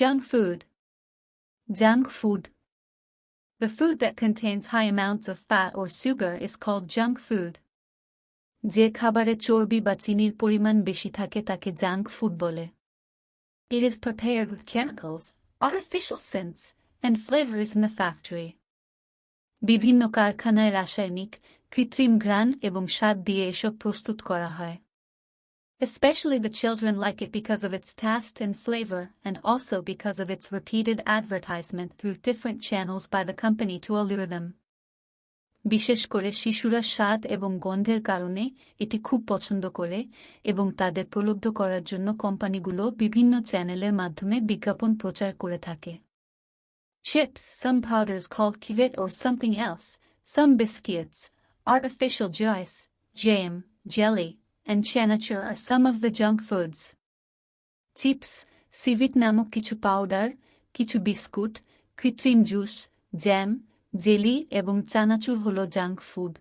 Junk food. Junk food. The food that contains high amounts of fat or sugar is called junk food. যে খাবারে চর্বি বা চিনির পরিমাণ বেশি থাকে তাকে junk food বলে। It is prepared with chemicals, artificial scents, and flavors in the factory. বিভিন্ন কারখানায় রাসায়নিক, কৃত্রিম ঘ্রাণ এবং স্বাদ দিয়ে এসব প্রস্তুত করা হয়। Especially the children like it because of its taste and flavor, and also because of its repeated advertisement through different channels by the company to allure them. বিশেষ করে শিশুরা স্বাদ এবং গন্ধের কারণে এটি খুব পছন্দ করে এবং তাদের প্রলুব্ধ করার জন্য কোম্পানিগুলো বিভিন্ন চ্যানেলের মাধ্যমে বিজ্ঞাপন প্রচার করে থাকে। Chips, some powders called kivet or something else, some biscuits, artificial juice, jam, jelly, and chanachur are some of the junk foods. Chips, civet নামক কিছু পাউডার, কিছু বিস্কুট, কৃত্রিম জুস, জ্যাম, জেলি এবং চানাচুর হল junk food.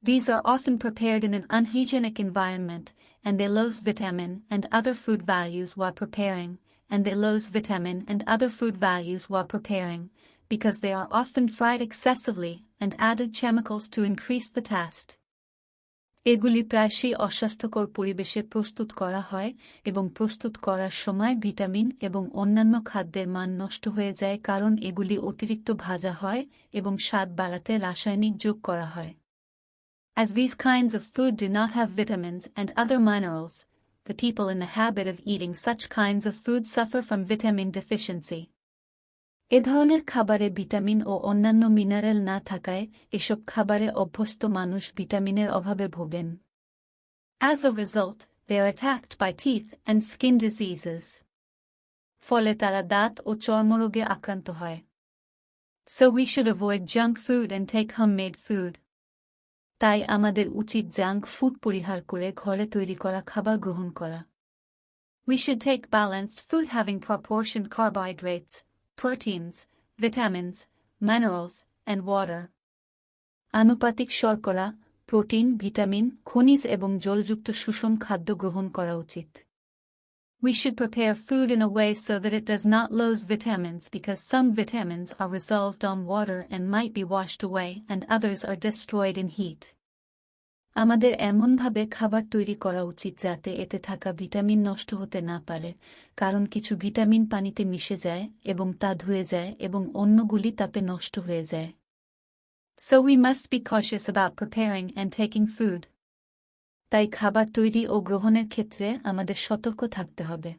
These are often prepared in an unhygienic environment, and they lose vitamin and other food values while preparing, because they are often fried excessively and added chemicals to increase the taste. এগুলি প্রায়শই অস্বাস্থ্যকর পরিবেশে প্রস্তুত করা হয় এবং প্রস্তুত করার সময় ভিটামিন এবং অন্যান্য খাদ্যের মান নষ্ট হয়ে যায় কারণ এগুলি অতিরিক্ত ভাজা হয় এবং স্বাদ বাড়াতে রাসায়নিক যোগ করা হয়। As these kinds of food do not have vitamins and other minerals, the people in the habit of eating such kinds of food suffer from vitamin deficiency. এ ধরনের খাবারে ভিটামিন ও অন্যান্য মিনারেল না থাকায় এসব খাবারে অভ্যস্ত মানুষ ভিটামিনের অভাবে ভোগেন। As a result, they are attacked by teeth and skin diseases. ফলে তারা দাঁত ও চর্মরোগে আক্রান্ত হয়। So we should avoid junk food and take homemade food. তাই আমাদের উচিত জাঙ্ক ফুড পরিহার করে ঘরে তৈরি করা খাবার গ্রহণ করা। We should take balanced food having proportioned carbohydrates, proteins, vitamins, minerals, and water. আনুপাতিক শর্করা, প্রোটিন, ভিটামিন, খনিজ এবং জলযুক্ত সুষম খাদ্য গ্রহণ করা উচিত। We should prepare food in a way so that it does not lose vitamins because some vitamins are resolved on water and might be washed away and others are destroyed in heat. আমাদের এমনভাবে খাবার তৈরি করা উচিত যাতে এতে থাকা vitamin নষ্ট হতে না পারে কারণ কিছু ভিটামিন পানিতে মিশে যায় এবং তা ধুয়ে যায় এবং অন্যগুলি তাপে নষ্ট হয়ে যায়। So we must be cautious about preparing and taking food. তাই খাবার তৈরি ও গ্রহণের ক্ষেত্রে আমাদের সতর্ক থাকতে হবে।